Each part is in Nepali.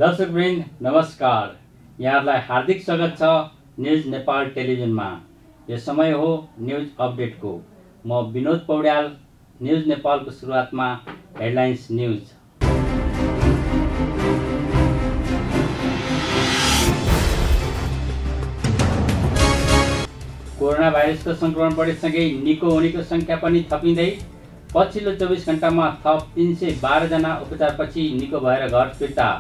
दर्शकवृन्द नमस्कार, यहाँलाई हार्दिक स्वागत छ न्यूज नेपाल टेलिभिजनमा। यो समय हो न्यूज अपडेटको। म विनोद पौड्याल। न्यूज नेपालको सुरुवातमा हेडलाइन्स न्यूज। कोरोना भाइरसको संक्रमण बढेसँगै निको हुनेको संख्या पनि थपिँदै पछिल्लो 24 घण्टामा थप 312 जना उपचारपछि निको भएर घर फिर्ता।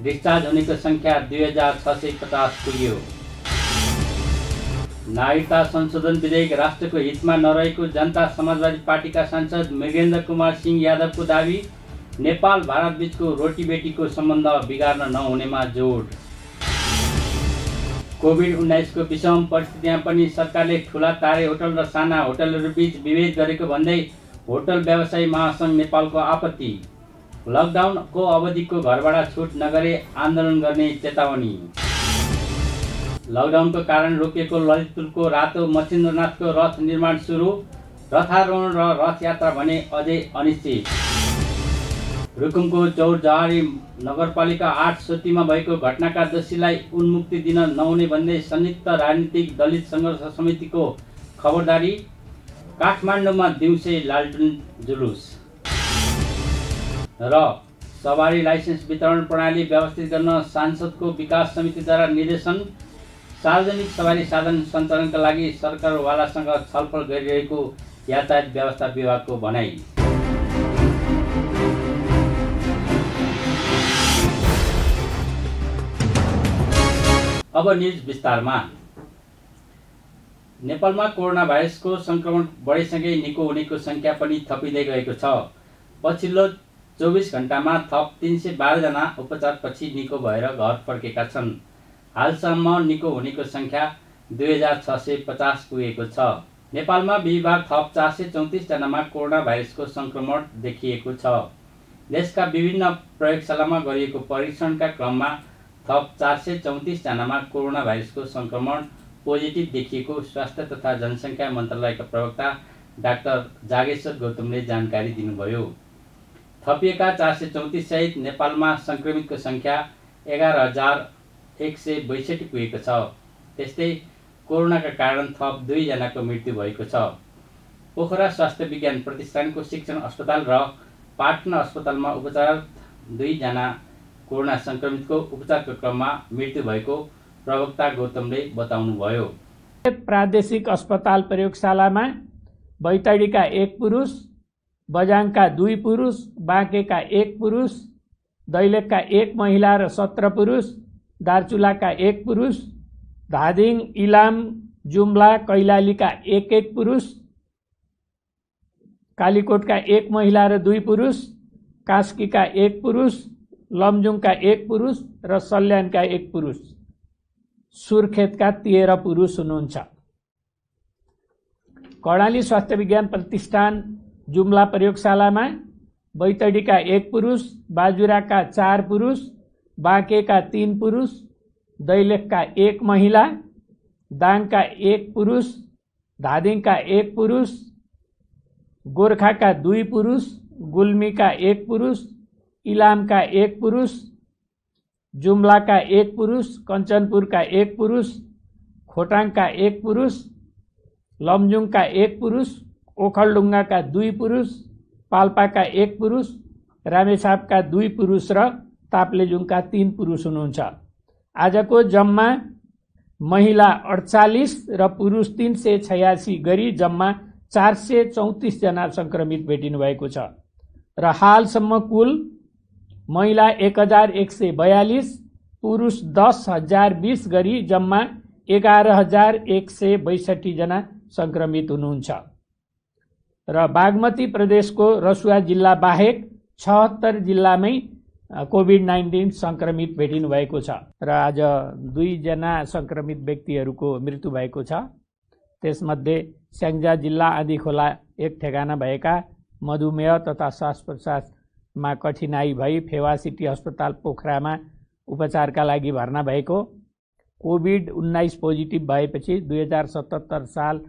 डिस्चार्ज हुनेको संख्या 2650 पुग्यो। नागरिकता संशोधन विधेयक राष्ट्रको हितमा नरहेको जनता समाजवादी पार्टीका सांसद मृगेन्द्र कुमार सिंह यादवको दावी। नेपाल भारत बीचको रोटीबेटीको सम्बन्ध बिगार्न नहुनेमा जोड। कोभिड-19 को विषम परिस्थितिमा पनि सरकारले ठूला तारे होटल र साना होटलहरू बीच विभेद गरेको भन्दै होटल व्यवसायी महासंघ नेपालको आपत्ति। लकडाउनको अवधिको घरबाट छुट नगरे आन्दोलन गर्ने चेतावनी। लकडाउनको कारण रोकिएको ललितपुरको रातो मच्छिन्द्रनाथको रथ निर्माण सुरु। रथारोहण र रथ यात्रा भने अझै अनिश्चित। रुकुमको चौरजहारी नगरपालिका 8 सोतीमा भएको घटनाका दोषीलाई उन्मुक्ति दिन नहुने भन्दै संयुक्त राजनीतिक दलित संघर्ष समितिको खबरदारी। काठमाडौँमा दिउँसै लालटुन जुलुस। र सवारी लाइसेन्स वितरण प्रणाली व्यवस्थित गर्न सांसदको विकास समितिद्वारा निर्देशन। सार्वजनिक सवारी साधन सञ्चालनका लागि सरकारवालासँग छलफल गरिरहेको यातायात व्यवस्था विभागको भनाई। अब न्यूज विस्तारमा। नेपालमा कोरोना भाइरसको संक्रमण बढेसँगै निको हुनेको संख्या पनि थपिँदै गएको छ। पछिल्लो 24 घण्टामा थप 312 जना उपचारपछि निको भएर घर फर्केका छन्। हालसम्म निको हुनेको संख्या 2650 पुगेको छ। नेपालमा बिहिबार थप 434 जनामा कोरोना भाइरसको संक्रमण देखिएको छ। देशका विभिन्न प्रयोगशालामा गरिएको परीक्षणका क्रममा थप 434 जनामा कोरोना भाइरसको संक्रमण पोजिटिभ देखिएको स्वास्थ्य तथा जनसङ्ख्या मन्त्रालयका प्रवक्ता डाक्टर जागेश्वर गौतमले जानकारी दिनुभयो। थपिएका 434 सहित नेपालमा संक्रमितको संख्या 11162 पुगेको छ। त्यस्तै कोरोनाका कारण थप 2 जनाको मृत्यु भएको छ। पोखरा स्वास्थ्य विज्ञान प्रतिष्ठानको शिक्षण अस्पताल र पाटना अस्पतालमा उपचाररत 2 जना कोरोना संक्रमितको उपचारको क्रममा मृत्यु भएको प्रवक्ता गौतमले बताउनुभयो। प्रादेशिक अस्पताल प्रयोगशालामा बैतडीका 1 पुरुष, बझाङका 2 पुरुष, बाँकेका 1 पुरुष, दैलेखका 1 महिला र 17 पुरुष, दार्चुलाका 1 पुरुष, धादिङ, इलाम, जुम्ला, कैलालीका 1 पुरुष, कालीकोटका 1 महिला र 2 पुरुष, कास्कीका 1 पुरुष, लमजुङका 1 पुरुष र सल्यानका 1 पुरुष, सुर्खेतका 13 पुरुष हुनुहुन्छ। कर्णाली स्वास्थ्य विज्ञान प्रतिष्ठान जुम्ला प्रयोगशालामा बैतडीका 1 पुरुष, बाजुराका 4 पुरुष, बाँकेका 3 पुरुष, दैलेखका 1 महिला, दाङका 1 पुरुष, धादिङका 1 पुरुष, गोर्खाका 2 पुरुष, गुल्मीका 1 पुरुष, इलामका 1 पुरुष, जुम्लाका 1 पुरुष, कञ्चनपुरका 1 पुरुष, खोटाङका 1 पुरुष, लमजुङका 1 पुरुष, ओखलढुङ्गाका 2 पुरुष, पाल्पाका 1 पुरुष, रामेछापका 2 पुरुष र ताप्लेजुङका 3 पुरुष हुनुहुन्छ। आजको जम्मा महिला 48 र पुरुष 386 गरी जम्मा 434 जना संक्रमित भेटिनु भएको छ र हालसम्म कुल महिला 1142, पुरुष 10020 गरी जम्मा 11162 जना संक्रमित हुनुहुन्छ। र बागमती प्रदेशको रसुवा जिल्ला बाहेक 76 जिल्लामै कोभिड-19 संक्रमित भेटिनु भएको छ र आज 2 जना संक्रमित व्यक्तिहरूको मृत्यु भएको छ। त्यसमध्ये स्याङ्जा जिल्ला आँधीखोला 1 ठेगाना भएका मधुमेह तथा श्वास प्रश्वासमा कठिनाई भई फेवा सिटी अस्पताल पोखरामा उपचारका लागि भर्ना भएको, कोभिड-19 पोजिटिभ भएपछि 2077 साल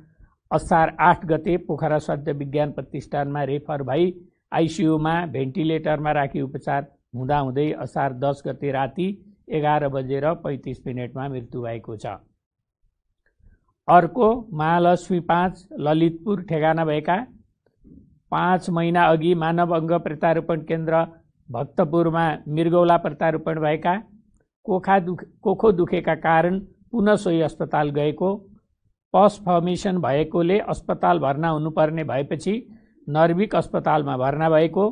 असार 8 गते पोखरा स्वास्थ्य विज्ञान प्रतिष्ठानमा रेफर भई आइसियुमा भेन्टिलेटरमा राखी उपचार हुँदाहुँदै असार 10 गते राति 11:35 मृत्यु भएको छ। अर्को महालक्ष्मी 5 ललितपुर ठेगाना भएका 5 महिना अघि मानव अङ्ग प्रत्यारोपण केन्द्र भक्तपुरमा मृगौला प्रत्यारोपण भएका, कोखो दुखेका कारण पुनः सोही अस्पताल गएको, पस फर्मेसन भएकोले अस्पताल भर्ना हुनुपर्ने भएपछि नर्भिक अस्पतालमा भर्ना भएको,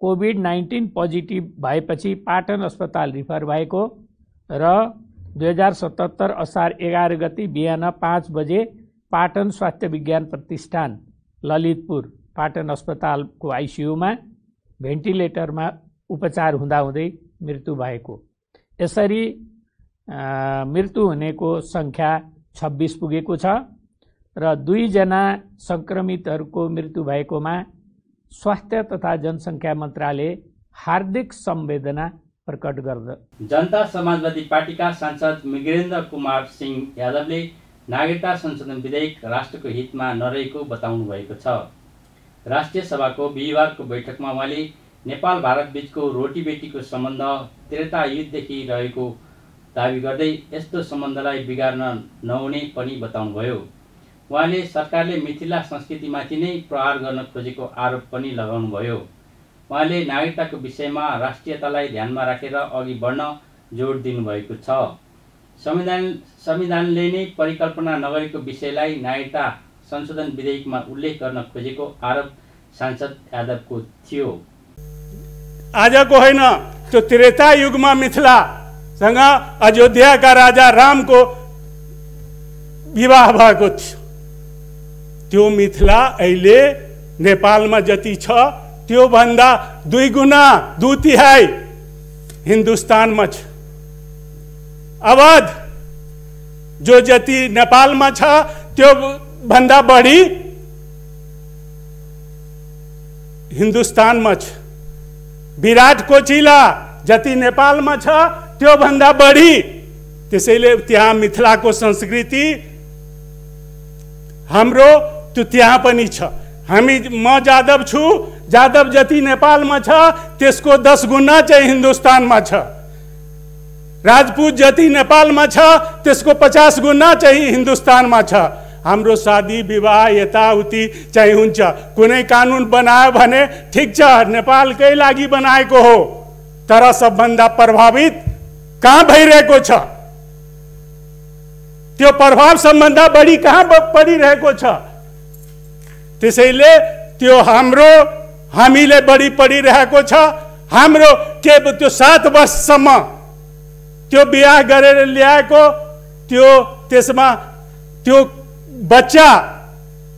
कोभिड-19 पोजिटिभ भएपछि पाटन अस्पताल रिफर भएको र 2077 असार 11 गते बिहान 5 बजे पाटन स्वास्थ्य विज्ञान प्रतिष्ठान ललितपुर पाटन अस्पतालको आइसियुमा भेन्टिलेटरमा उपचार हुँदाहुँदै मृत्यु भएको। यसरी मृत्यु हुनेको सङ्ख्या 26 पुगेको छ र 2 जना सङ्क्रमितहरूको मृत्यु भएकोमा स्वास्थ्य तथा जनसङ्ख्या मन्त्रालय हार्दिक संवेदना प्रकट गर्दछ। जनता समाजवादी पार्टीका सांसद मृगेन्द्र कुमार सिंह यादवले नागरिकता संशोधन विधेयक राष्ट्रको हितमा नरहेको बताउनु भएको छ। राष्ट्रिय सभाको बिहिबारको बैठकमा उहाँले नेपाल भारत बीचको रोटीबेटीको सम्बन्ध त्रेता युगदेखि रहेको दावी गर्दै यस्तो सम्बन्धलाई बिगार्न नहुने पनि बताउनुभयो। उहाँले सरकारले मिथिला संस्कृतिमाथि नै प्रहार गर्न खोजेको आरोप पनि लगाउनुभयो। उहाँले नागरिकताको विषयमा राष्ट्रियतालाई ध्यानमा राखेर अघि बढ्न जोड दिनुभएको छ। संविधानले नै परिकल्पना नगरेको विषयलाई नागरिकता संशोधन विधेयकमा उल्लेख गर्न खोजेको आरोप सांसद यादवको थियो। आजको होइन, त्यो त्रेता युगमा मिथिलासँग अयोध्याका राजा रामको विवाह भएको थियो। त्यो मिथिला अहिले नेपालमा जति छ त्यो भन्दा 2 गुणा 2 तिहाई हिन्दुस्तानमा छ। अवध जो जति नेपालमा छ त्यो भन्दा बढी हिन्दुस्तानमा छ। विराट कोचिला जति नेपालमा छ त्यो भन्दा बढी। त्यसैले त्यहाँ मिथिलाको संस्कृति हाम्रो त्यो त्यहाँ पनि छ। म जादव छु, जादव जति नेपालमा छ त्यसको 10 गुणा चाहिँ हिन्दुस्तानमा छ। राजपूत जति नेपालमा छ त्यसको 50 गुणा चाहिँ हिन्दुस्तानमा छ। हाम्रो शादी विवाह यताउति चाहिँ हुन्छ। कुनै कानुन बनायो भने ठिक छ, नेपालकै लागि बनाएको हो, तर सबभन्दा प्रभावित कहाँ भइरहेको छ? त्यो प्रभाव सबभन्दा बढी कहाँ परिरहेको छ? त्यसैले त्यो हामीले बढी पढिरहेको छ। हाम्रो के त्यो 7 वर्षसम्म त्यो बिहा गरेर ल्याएको त्यसमा त्यो बच्चा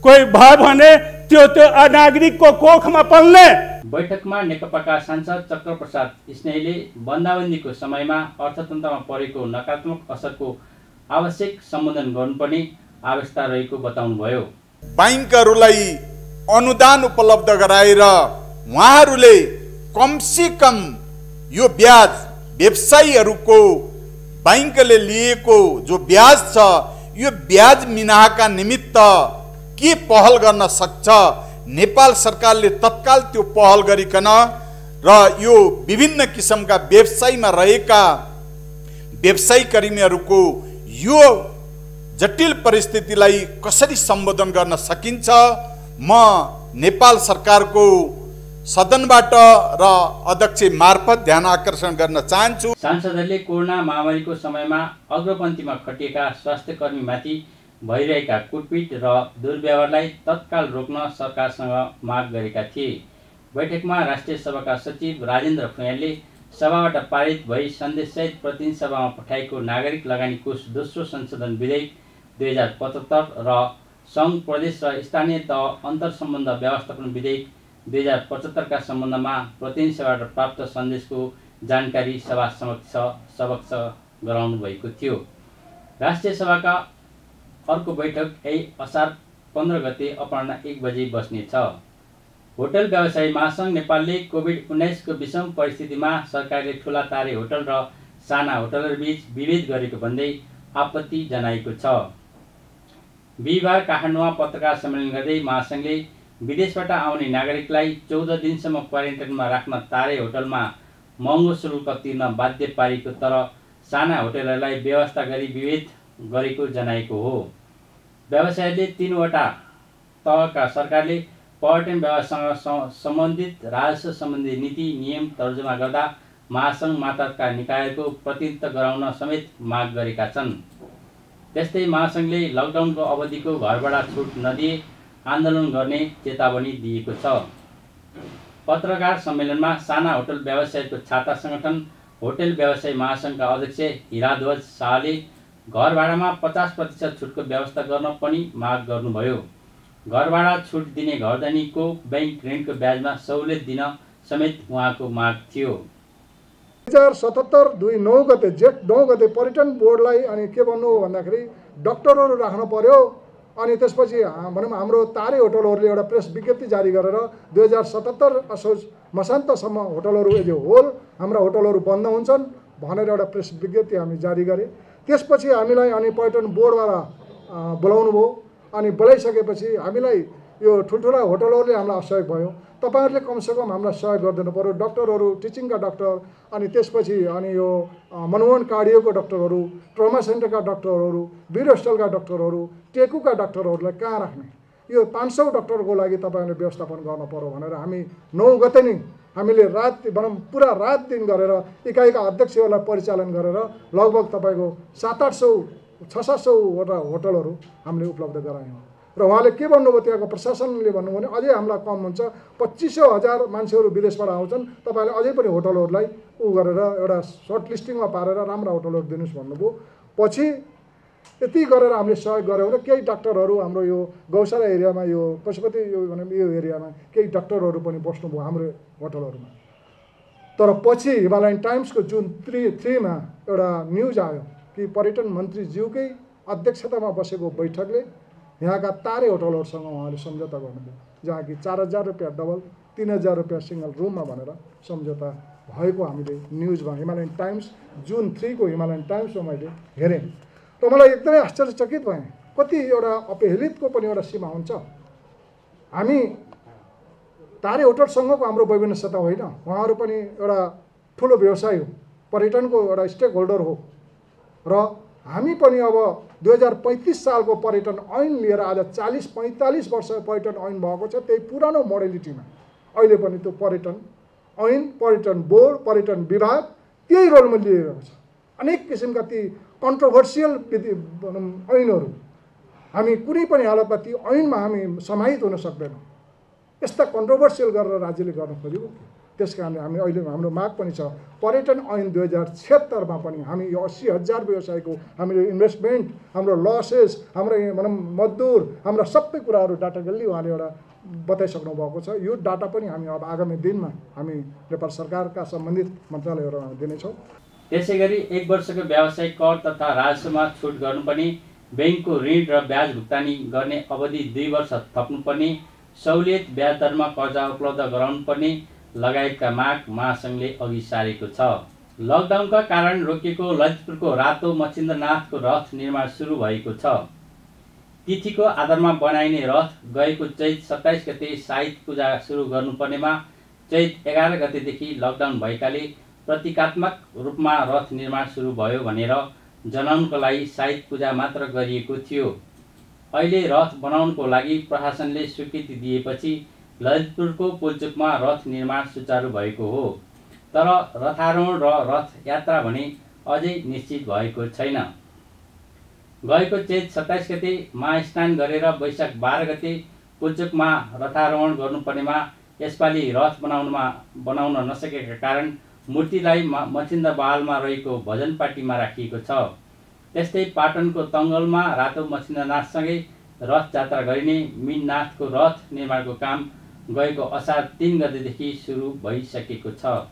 कोही भयो भने त्यो अनागरिकको कोखमा पल्ने। बैठकमा नेकपाका सांसद चक्रप्रसाद स्नेहीले बन्दाबन्दीको समयमा अर्थतन्त्रमा परेको नकारात्मक असरको आवश्यक सम्बोधन गर्नुपर्ने आवश्यकता रहेको बताउनुभयो। बैंकहरूलाई अनुदान उपलब्ध गराएर उहाँहरूले कमसे कम यो ब्याज व्यवसायीहरूको बैंकले लिएको जो ब्याज छ यो ब्याज मिनाहका निमित्त के पहल गर्न सक्छ? नेपाल सरकारले तत्काल त्यो पहल गरिकन र यो विभिन्न किसिमका व्यवसायमा रहेका व्यवसायी कर्मीहरूको यो जटिल परिस्थितिलाई कसरी सम्बोधन गर्न सकिन्छ? म नेपाल सरकारको सदनबाट र अध्यक्ष मार्फत ध्यान आकर्षण गर्न चाहन्छु। सांसदहरूले कोरोना महामारीको समयमा अग्रपन्थीमा खटिएका स्वास्थ्य कर्मीमाथि भइरहेका कुटपिट र दुर्व्यवहारलाई तत्काल रोक्न सरकारसँग माग गरेका थिए। बैठकमा राष्ट्रिय सभाका सचिव राजेन्द्र फुयालले सभाबाट पारित भई सन्देशसहित प्रतिनिधि सभामा पठाएको नागरिक लगानी कोष दोस्रो संशोधन विधेयक 2075 र सङ्घ प्रदेश र स्थानीय तह अन्तर्सम्बन्ध व्यवस्थापन विधेयक 2075 का सम्बन्धमा प्रतिनिधि सभाबाट प्राप्त सन्देशको जानकारी सभा समक्ष गराउनु भएको थियो। राष्ट्रिय सभाका अर्को बैठक यही असार 15 गते अपराह्न 1 बजे बस्नेछ। होटल व्यवसायी महासङ्घ नेपालले कोभिड-19 को विषम परिस्थितिमा सरकारले ठुला तारे होटल र साना होटलहरूबीच विभेद गरेको भन्दै आपत्ति जनाएको छ। बिहिबार काठमाडौँमा पत्रकार सम्मेलन गर्दै महासङ्घले विदेशबाट आउने नागरिकलाई 14 दिनसम्म क्वारेन्टाइनमा राख्न तारे होटलमा महँगो शुल्क तिर्न बाध्य पारेको तर साना होटलहरूलाई व्यवस्था गरी विभेद गरेको जनाएको हो। व्यवसायले 3वटा तहका सरकारले पर्यटन व्यवसायसँग सम्बन्धित राजस्व सम्बन्धी नीति नियम तर्जुमा गर्दा महासङ्घ मातहतका निकायको प्रतिनिधित्व गराउन समेत माग गरेका छन्। त्यस्तै महासङ्घले लकडाउनको अवधिको घरबाट छुट नदिए आन्दोलन गर्ने चेतावनी दिएको छ। पत्रकार सम्मेलनमा साना होटल व्यवसायको छाता सङ्गठन होटल व्यवसायी महासङ्घका अध्यक्ष हिराध्वज शाहले घर भाडामा 50% छुटको व्यवस्था गर्न पनि माग गर्नुभयो। घर भाडा छुट दिने घरधनीको बैंक ऋणको ब्याजमा सहुलियत दिन समेत उहाँको माग थियो। 2077 2 9 गते जेठ 9 गते पर्यटन बोर्डलाई अनि के भन्नु भन्दाखेरि डाक्टरहरू राख्नु पर्यो। अनि त्यसपछि भनौँ हाम्रो तारे होटलहरूले एउटा प्रेस विज्ञप्ति जारी गरेर 2077 असोज मसान्तसम्म होटलहरू एज ए होल हाम्रा होटलहरू बन्द हुन्छन् भनेर एउटा प्रेस विज्ञप्ति हामी जारी गरे। त्यसपछि हामीलाई अनि पर्यटन बोर्डबाट बोलाउनु भयो। अनि बोलाइसकेपछि हामीलाई यो ठुल्ठुला होटलहरूले हामीलाई असहयोग भयो। तपाईहरुले कमसेकम हामीलाई सहयोग गरिदिनु पर्यो। डाक्टरहरू, टिचिङका डाक्टर, अनि त्यसपछि अनि यो मनमोहन कार्डियोको डाक्टरहरू, ट्रमा सेन्टरका डाक्टरहरू, वीर हस्पिटलका डाक्टरहरू, टेकुका डाक्टरहरूलाई कहाँ राख्ने, यो 500 डाक्टरको लागि तपाईहरुले व्यवस्थापन गर्न पर्यो भनेर हामी 9 गते नै हामीले रात भनौँ पुरा रात दिन गरेर इकाइका अध्यक्षहरूलाई परिचालन गरेर लगभग तपाईको 700-800 वटा होटलहरू हामीले उपलब्ध गरायौँ। र उहाँले के भन्नुभयो, त्यहाँको प्रशासनले भन्नुभयो भने अझै हामीलाई कम हुन्छ, 2500-1000 मान्छेहरू विदेशबाट आउँछन्, तपाईँले अझै पनि होटलहरूलाई गरेर एउटा सर्ट लिस्टिङमा पारेर राम्रा होटलहरू दिनुहोस् भन्नुभयो। पछि यति गरेर हामीले सहयोग गऱ्यौँ र केही डाक्टरहरू हाम्रो यो गौशाला एरियामा यो पशुपति यो एरियामा केही डाक्टरहरू पनि बस्नुभयो हाम्रो होटलहरूमा। तर पछि हिमालयन टाइम्सको जुन 3 एउटा न्युज आयो कि पर्यटन मन्त्रीज्यूकै अध्यक्षतामा बसेको बैठकले यहाँका तारे होटलहरूसँग उहाँले सम्झौता गर्नुभयो, जहाँ कि 4000 रुपियाँ डबल 3000 रुपियाँ सिङ्गल रुममा भनेर सम्झौता भएको हामीले न्युजमा हिमालयन टाइम्स जुन 3 को हिमालयन टाइम्समा मैले हेरेँ र मलाई एकदमै आश्चर्यचकित भएँ। कति एउटा अपहेलितको पनि एउटा सीमा हुन्छ। हामी तारे होटलसँगको हाम्रो वैभिन्नता होइन, उहाँहरू पनि एउटा ठुलो व्यवसाय हो, पर्यटनको एउटा स्टेक होल्डर हो र हामी पनि अब 2035 सालको पर्यटन ऐन लिएर आज 40-45 वर्ष पर्यटन ऐन भएको छ। त्यही पुरानो मोडेलिटीमा अहिले पनि त्यो पर्यटन ऐन, पर्यटन बोर्ड, पर्यटन विभाग त्यही रोलमा लिएको छ। अनेक किसिमका ती कन्ट्रोभर्सियल ऐनहरू हामी कुनै पनि हालतमा ती ऐनमा हामी समाहित हुन सक्दैनौँ। यस्ता कन्ट्रोभर्सियल गरेर राज्यले गर्न खोजेको। त्यस कारणले हामी अहिले हाम्रो माग पनि छ, पर्यटन ऐन 2076 मा पनि हामी यो 80,000 व्यवसायको हामीले इन्भेस्टमेन्ट, हाम्रो लसेस, हाम्रो भनौँ मजदुर, हाम्रा सबै कुराहरू डाटा गल्ली उहाँले एउटा बताइसक्नु भएको छ। यो डाटा पनि हामी अब आगामी दिनमा हामी नेपाल सरकारका सम्बन्धित मन्त्रालयहरूमा दिनेछौँ। त्यसै गरी 1 वर्षको व्यावसायिक कर तथा राजस्वमा छुट गर्नुपर्ने, ब्याङ्कको ऋण र ब्याज भुक्तानी गर्ने अवधि 2 वर्ष थप्नुपर्ने, सहुलियत ब्याज दरमा कर्जा उपलब्ध गराउनुपर्ने लगायतका माग महासङ्घले अघि सारेको छ। लकडाउनका कारण रोकिएको ललितपुरको रातो मच्छिन्द्रनाथको रथ निर्माण सुरु भएको छ। तिथिको आधारमा बनाइने रथ गएको चैत 27 गते साहित्य पूजा सुरु गर्नुपर्नेमा चैत 11 गतेदेखि लकडाउन भएकाले प्रतीकात्मक रूपमा रथ निर्माण सुरु भयो भनेर जनाउनको लागि साहित्य पूजा मात्र गरिएको थियो। अहिले रथ बनाउनको लागि प्रशासनले स्वीकृति दिएपछि ललितपुरको पुलचोकमा रथ निर्माण सुचारू भएको हो। तर रथारोहण र रथ यात्रा भने अझै निश्चित भएको छैन। गएको चैत 27 गते महास्नान गरेर वैशाख 12 गते पुलचोकमा रथारोहण गर्नुपर्नेमा यसपालि रथ बनाउन नसकेका कारण मूर्तिलाई मच्छिन्द्रबहालमा रहेको भजन पार्टीमा राखिएको छ। त्यस्तै पाटनको तङ्गलमा रातो मच्छिन्द्रनाथसँगै रथ यात्रा गरिने मीननाथको रथ निर्माणको काम गएको असार 3 गतेदेखि सुरु भइसकेको छ।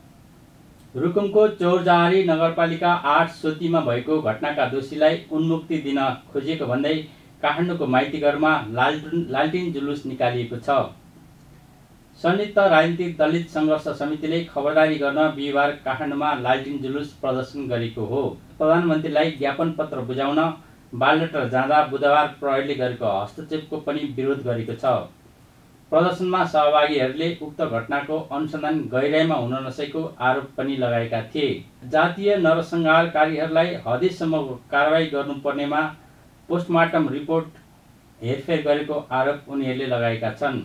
रुकुमको चौरजहारी नगरपालिका 8 सोतीमा भएको घटनाका दोषीलाई उन्मुक्ति दिन खोजिएको भन्दै काठमाडौँको माइतीघरमा लालटिन जुलुस निकालिएको छ। संयुक्त राजनीतिक दलित सङ्घर्ष समितिले खबरदारी गर्न बिहिबार काठमाडौँमा लालटिन जुलुस प्रदर्शन गरेको हो। प्रधानमन्त्रीलाई ज्ञापन पत्र बुझाउन बाललेटर जाँदा बुधबार प्रहरीले गरेको हस्तक्षेपको पनि विरोध गरेको छ। प्रदर्शनमा सहभागीहरूले उक्त घटनाको अनुसन्धान गहिराइमा हुन नसकेको आरोप पनि लगाएका थिए। जातीय नरसंहारकारीहरूलाई हदेसम्मको कारबाही गर्नुपर्नेमा पोस्टमार्टम रिपोर्ट हेरफेर गरेको आरोप उनीहरूले लगाएका छन्।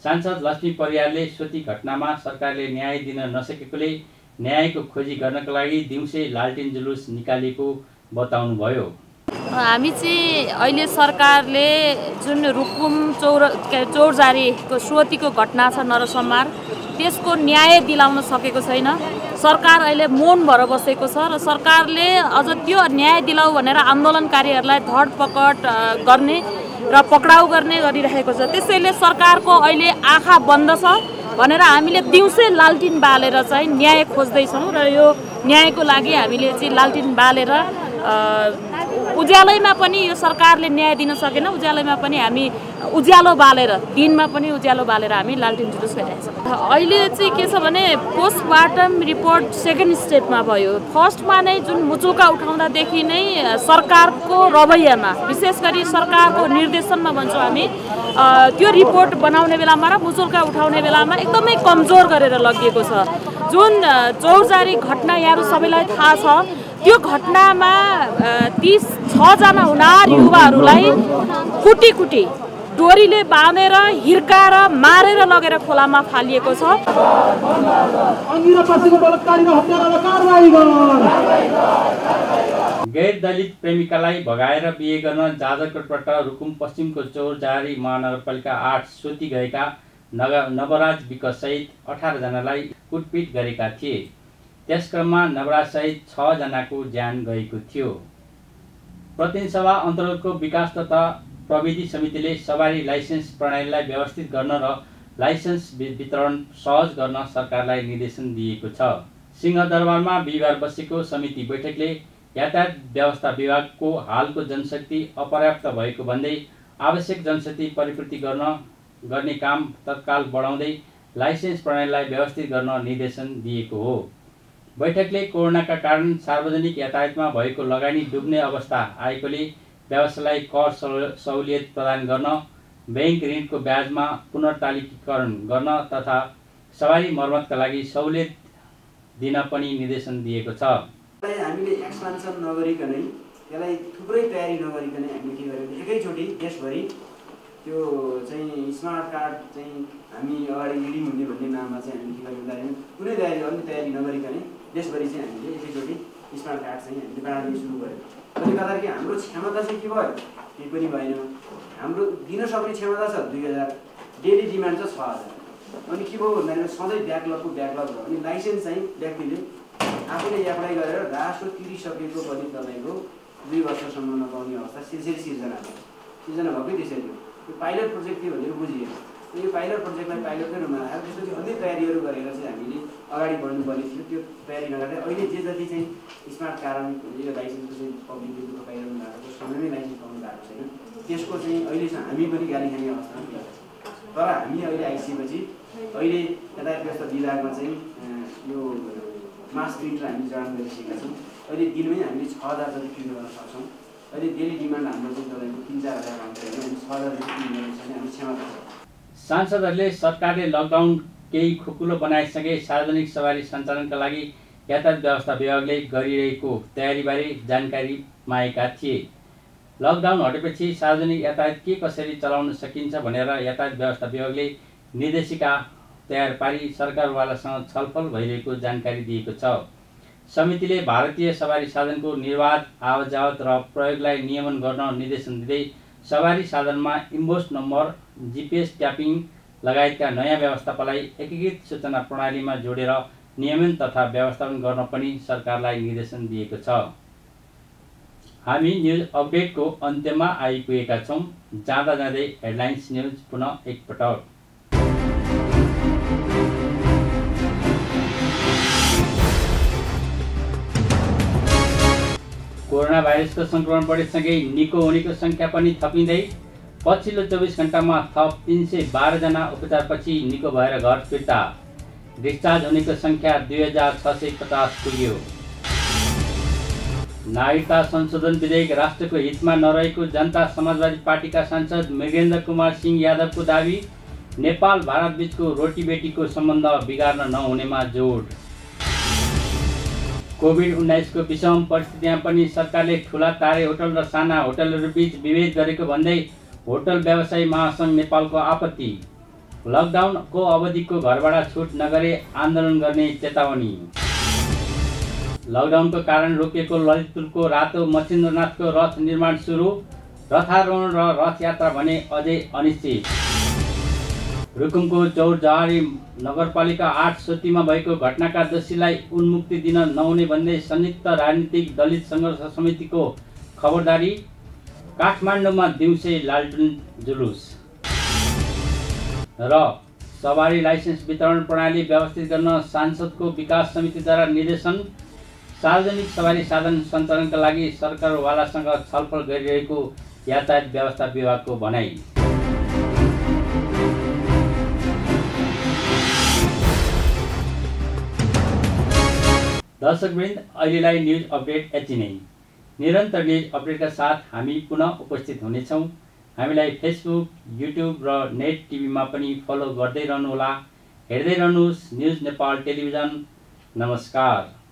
सांसद लक्ष्मी परियारले सोती घटनामा सरकारले न्याय दिन नसकेकोले न्यायको खोजी गर्नका लागि दिउँसै लालटिन जुलुस निकालेको बताउनुभयो। हामी चाहिँ अहिले सरकारले जुन रुकुम चौरजारीको सोतीको घटना छ नरसंहार, त्यसको न्याय दिलाउन सकेको छैन। सरकार अहिले मौन भएर बसेको छ र सरकारले अझ त्यो न्याय दिलाऊ भनेर आन्दोलनकारीहरूलाई धरपकड गर्ने र पक्राउ गर्ने गरिरहेको छ। त्यसैले सरकारको अहिले आँखा बन्द छ भनेर हामीले दिउँसै लालटिन बालेर चाहिँ न्याय खोज्दैछौँ र यो न्यायको लागि हामीले चाहिँ लालटिन बालेर उज्यालैमा पनि यो सरकारले न्याय दिन सकेन, उज्यालैमा पनि हामी उज्यालो बालेर दिनमा पनि उज्यालो बालेर हामी लालटिन जुलुस गरिरहेको छौँ। अहिले चाहिँ के छ भने पोस्टमार्टम रिपोर्ट सेकेन्ड स्टेपमा भयो। फर्स्टमा नै जुन मुचुल्का उठाउँदादेखि नै सरकारको रवैयामा, विशेष गरी सरकारको निर्देशनमा भन्छौँ हामी, त्यो रिपोर्ट बनाउने बेलामा र मुचुल्का उठाउने बेलामा एकदमै कमजोर गरेर लगिएको छ। जुन चौरजारी घटना यहाँहरू सबैलाई थाहा छ, त्यो घटनामा ती 6 जना हुनार युवाहरूलाई कुटी कुटी डोरीले बाँधेर हिर्काएर मारेर लगेर खोलामा फालिएको छ। गैर दलित प्रेमिकालाई भगाएर बिहे गर्न जाजरकोटबाट रुकुम पश्चिमको चौरजारी महानगरपालिका 8 सोती गएका नवराज विकस सहित 18 जनालाई कुटपिट गरेका थिए। त्यस क्रममा नवराज सहित 6 जनाको ज्यान गएको थियो। प्रतिनिधि सभा अन्तर्गतको विकास तथा प्रविधि समितिले सवारी लाइसेन्स प्रणालीलाई व्यवस्थित गर्न र लाइसेन्स वितरण सहज गर्न सरकारलाई निर्देशन दिएको छ। सिंहदरबारमा बिहिबार बसेको समिति बैठकले यातायात व्यवस्था विभागको हालको जनशक्ति अपर्याप्त भएको भन्दै आवश्यक जनशक्ति परिपूर्ति गर्ने काम तत्काल बढाउँदै लाइसेन्स प्रणालीलाई व्यवस्थित गर्न निर्देशन दिएको हो। बैठकले कोरोनाका कारण सार्वजनिक यातायातमा भएको लगानी डुब्ने अवस्था आएकोले व्यवसायलाई कर सहुलियत प्रदान गर्न, बैंक ऋणको ब्याजमा पुनर्तालिकीकरण गर्न तथा सवारी मर्मतका लागि सहुलियत दिन पनि निर्देशन दिएको छ। हामीले एक्सपान्सन नगरिकनै, त्यसलाई थुप्रै तयारी नगरिकनै हामीले के गर्यौँ, एकैचोटि देशभरि त्यो चाहिँ स्मार्ट कार्ड चाहिँ हामी अगाडि लिडिङ हुने भन्ने नाममा चाहिँ हामीले के गर्यौँ भन्दाखेरि कुनै तयारी नगरिकनै देशभरि चाहिँ हामीले एकैचोटि स्मार्ट कार्ड चाहिँ हामीले बाँड्न सुरु गऱ्यौँ। त्यसले गर्दाखेरि हाम्रो क्षमता चाहिँ के भयो, केही पनि भएन। हाम्रो दिन सक्ने क्षमता छ 2000, डेली डिमान्ड छ 6000। अनि के भयो भन्दाखेरि सधैँ ब्याकलग भयो। अनि लाइसेन्स चाहिँ व्यक्तिले आफूले एप्लाई गरेर रासो तिरिसकेको पनि तपाईँको 2 वर्षसम्म नपाउने अवस्था सिर्जना भएकै त्यसरी हो। यो पाइलट प्रोजेक्ट थियो भनेर बुझियो। यो पाइलट प्रोजेक्टलाई पाइलटकै रूपमा राखेर त्यसपछि अन्य तयारीहरू गरेर चाहिँ हामीले अगाडि बढ्नुपर्ने थियो। त्यो तयारी नगरेर अहिले जे जति चाहिँ स्मार्ट कारण यो लाइसेन्सको चाहिँ पब्लिकले दुःख पाइरहनु भएको छ, समयमै लाइसेन्स पाउनु भएको छैन, त्यसको चाहिँ अहिले चाहिँ हामी पनि गाली खाने अवस्थामा छ। तर हामी अहिले आइसकेपछि अहिले यातायात व्यवस्था विभागमा चाहिँ यो मास प्रिन्टर हामी जडान गरिसकेका छौँ। अहिले दिनमै हामीले 6000 जति प्रिन्ट गर्न सक्छौँ। अहिले डेली डिमान्ड हाम्रो चाहिँ तपाईँको 3-4 हजार हुन्छ होइन, 6000 जति प्रिन्ट गर्न सक्ने हामी क्षमता छ। सांसदहरूले सरकारले लकडाउन केही खुकुलो बनाइसके सार्वजनिक सवारी सञ्चालनका लागि यातायात व्यवस्था विभागले गरिरहेको तयारीबारे जानकारी मागेका थिए। लकडाउन हटेपछि सार्वजनिक यातायात के कसरी चलाउन सकिन्छ भनेर यातायात व्यवस्था विभागले निर्देशिका तयार पारी सरकारवालासँग छलफल भइरहेको जानकारी दिएको छ। समितिले भारतीय सवारी साधनको निर्बाध आवाजावत र प्रयोगलाई नियमन गर्न निर्देशन दिँदै सवारी साधनमा इम्बोस नम्बर, GPS ट्यापिङ लगायतका नयाँ व्यवस्थापनलाई एकीकृत सूचना प्रणालीमा जोडेर नियमन तथा व्यवस्थापन गर्न पनि सरकारलाई निर्देशन दिएको छ। हामी न्युज अपडेटको अन्त्यमा आइपुगेका छौँ। जाँदा जाँदै हेडलाइन्स न्युज पुनः एकपटक। कोरोना भाइरसको संक्रमण बढेसँगै निको हुनेको संख्या पनि थपिँदै पछिल्लो 24 घण्टामा थप 312 जना उपचारपछि निको भएर घर फिर्ता। डिस्चार्ज हुनेको संख्या 2650 पुग्यो। नागरिकता संशोधन विधेयक राष्ट्रको हितमा नरहेको जनता समाजवादी पार्टीका सांसद मृगेन्द्र कुमार सिंह यादवको दावी। नेपाल भारत बीचको रोटीबेटीको सम्बन्ध बिगार्न नहुनेमा जोड। कोभिड-19 को विषम परिस्थितिमा पनि सरकारले ठुला तारे होटल र साना होटलहरू बीच विभेद गरेको भन्दै होटल व्यवसायी महासङ्घ नेपालको आपत्ति। लकडाउनको अवधिको घरबाट छुट नगरे आन्दोलन गर्ने चेतावनी। लकडाउनको कारण रोकिएको ललितपुरको रातो मच्छिन्द्रनाथको रथ निर्माण सुरु, रथारोहण र रथयात्रा भने अझै अनिश्चित। रुकुमको चौरजहारी नगरपालिका 8 सोतीमा भएको घटनाका दोषीलाई उन्मुक्ति दिन नहुने भन्दै संयुक्त राजनीतिक दलित सङ्घर्ष समितिको खबरदारी। काठमाडौँमा दिउँसै लालटेन जुलुस। र सवारी लाइसेन्स वितरण प्रणाली व्यवस्थित गर्न सांसदको विकास समितिद्वारा निर्देशन। सार्वजनिक सवारी साधन सञ्चालनका लागि सरकारवालासँग छलफल गरिरहेको यातायात व्यवस्था विभागको भनाइ। दर्शकवृन्द, अहिलेलाई न्युज अपडेट यति नै। निरन्तर न्युज अपडेटका साथ हामी पुनः उपस्थित हुनेछौँ। हामीलाई फेसबुक, युट्युब र नेट टिभीमा पनि फलो गर्दै रहनुहोला। हेर्दै रहनुहोस् न्युज नेपाल टेलिभिजन। नमस्कार।